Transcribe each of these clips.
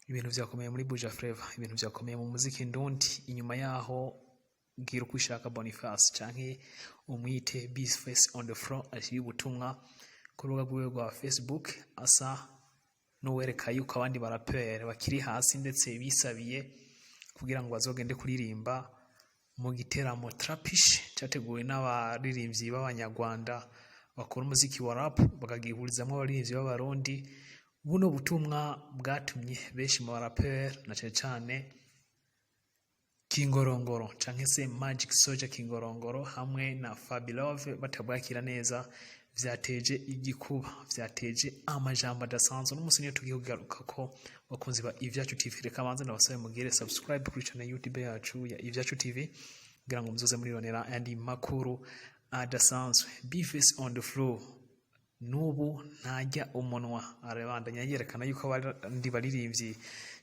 ibintu vyakomeye muri Buja Flavor, ibintu vyakomeye mu muziki ndundi. Inyuma yaho gira uko ushaka Boniface canke umwite B-face on the floor ashiri ubutumwa ku rubuga rwiwe rwa Facebook asa n'uwereka yuko abandi barapere bakiri hasi ndetse bisabiye kugira ngo bazogende kuririmba mu giteramo trapish cyateguwe n'abaririmbyi b'abanyarwanda bakora umuziki wa rap bakagihurizamo abaririmbyi b'abarundi. Buno butumwa bwatumye benshi mu barapere na cyane Kingorongoro canke se Magic Soldier Kingorongoro hamwe na Fabelove batabwakira neza, vyateje igikuba, vyateje amajambo adasanzwe. N'umunsi niyo tugiye kugaruka ko bakunzi ba Ivyacu TV. Reka banze ndabasabe mugire subscribe kuri channel YouTube yacu ya Ivyacu TV kugira ngo muzoze muri ronera andi makuru adasanzwe. B-face on the floor nubu ntajya umunwa, arabandanya yerekana yuko abandi baririmbyi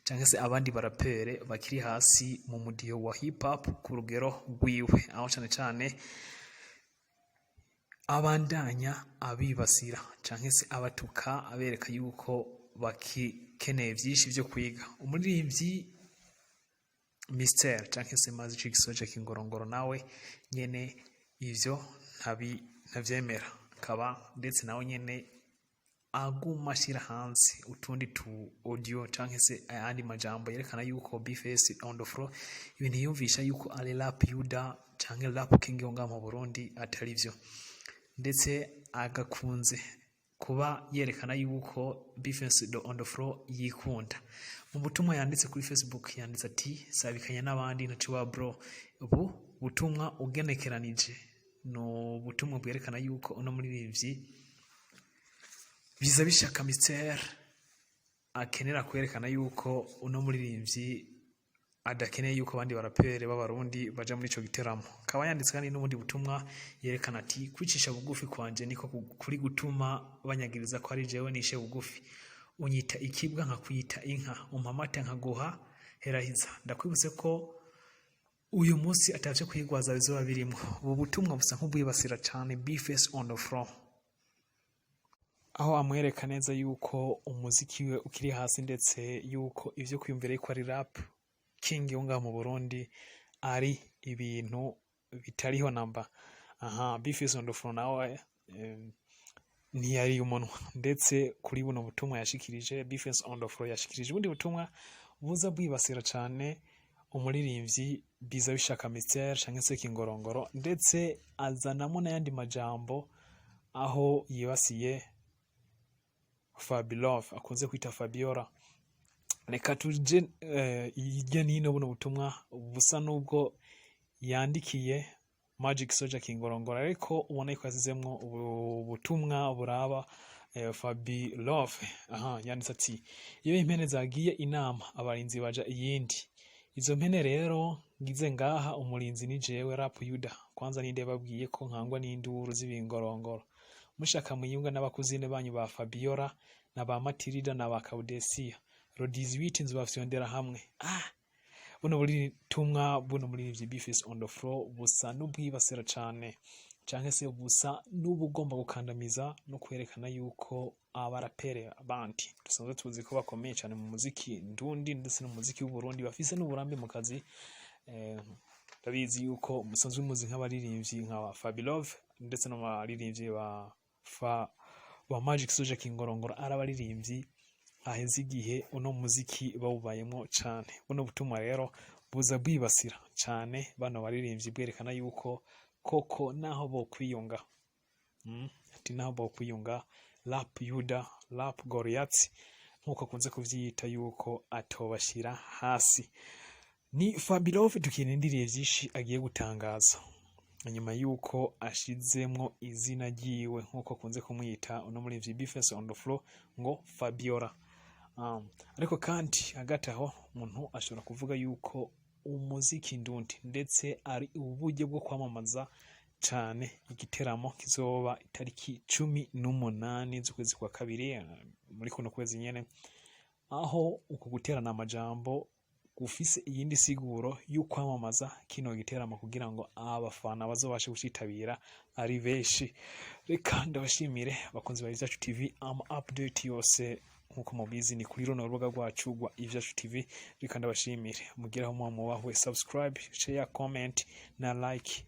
cyangwa se abandi barapere bakiri hasi mu mudiyo wa hip hop ku rugero rwiwe, aho cyane abandanya abibasira cyangwa se abatuka abereka yuko bakeneye byinshi byo kwiga. Umuririmbyi Mr cyangwa se Magic Soldier Kingorongoro nawe nyene ivyo ntavyemera, kaba ndetse nawe nyene aguma ashira hanze utundi tu audio cyangwa se ayandi majambo yerekana yuko B-face on the floor ibintu yumvisha yuko ari rap yuda cyangwa rap king yonga mu Burundi atari byo, ndetse agakunze kuba yerekana yuko B-face on the floor yikunda. Mu butumwa yanditse kuri Facebook yanditse ati sabikanya n'abandi ntaciwa bro, ubu butumwa ugenekeranije no butumwa bwerekana yuko uno muririmbyi biza bishaka Mr akenera kwerekana yuko uno muririmbyi adakeneye yuko abandi barapere b'abarundi baja muri ico giteramo. Kaba yanditse kandi n'ubundi butumwa yerekana ati kwicisha bugufi kwanje niko kuri gutuma banyagiriza ko ari jewe nishe bugufi, unyita ikibwa nka kuyita inka, umpamate nkaguha herahiza. Ndakwibutse ko uyu munsi atavye kwigwaza bizoba birimo. Ubu butumwa busa nk'ubwibasira cyane B-face on the floor, aho amwereka neza yuko umuziki we ukiri hasi ndetse yuko ivyo kwiyumvira yuko ari rap king yonga mu Burundi ari ibintu bitariho namba. B-face on the floor nawe ntiyari umunwa, ndetse kuri buno butumwa yashikirije B-face on the floor yashikirije ubundi butumwa buza bwibasira cyane umuririmbyi biza bishaka Mr cyangwa se Kingorongoro, ndetse azanamo n'ayandi majambo aho yibasiye Fabelove akunze kwita Fabiola. Reka tuje ijye nino buno butumwa busa nubwo yandikiye Magic Soldier Kingorongoro, ariko ubona yuko yazizemwo ubutumwa buraba Fabelove. Yanditse ati iyo impene zagiye inama abarinzi baja iyindi, izo mpene rero ngize ngaha umurinzi ni jewe rap yuda. Kwanza ninde babwiye ko nkangwa n'induru z'ibingorongoro, mushaka muyunga n'abakuzine banyu ba Fabiola na ba Matilda na ba Kaudesia Rodizi witinzi bafyondera hamwe. Buno buri tumwa buno muri B-face on the floor busa n'ubwibasira cyane cyangwa se busa n'ubugomba gukandamiza no kwerekana yuko abarapere abandi dusanzwe tuzi ko bakomeye cyane mu muziki ndundi ndetse no mu muziki w'u Burundi, bafise n'uburambe mu kazi. Tabizi yuko musanzwe muzi nk'abaririmbyi nka Fabelove ndetse no baririmbyi ba Magic Soldier Kingorongoro arabaririmbyi aheze igihe uno muziki bawubayemo cyane. Buno butumwa rero buza bwibasira cyane bano baririmbyi bwerekana yuko koko naho bo kwiyunga ati naho bo kwiyunga rap yuda rap Goliath nkuko kunze kuvyita yuko atobashira hasi. Ni Fabelove tukinendiriye byinshi agiye gutangaza nyuma yuko ashizemwo izina ryiwe nkuko kunze kumwita uno muri B-face on the floor ngo Fabiola. Ariko kandi hagati aho umuntu ashobora kuvuga yuko umuziki ndundi ndetse ari uburyo bwo kwamamaza cyane igiteramo kizoba itariki 18 z'ukwezi kwa kabiri muri kuno kwezi nyene, aho uko guterana amajambo gufise iyindi siguro y'ukwamamaza kino giteramo kugira ngo abafana bazobashe gucitabira ari benshi. Reka ndabashimire bakunzi ba Ivyacu TV, update yose nkuko mubizi ni kuri runo rubuga rwacu rwa Ivyacu TV. Reka ndabashimire mugeraho muba mubahwe, subscribe, share, comment na like.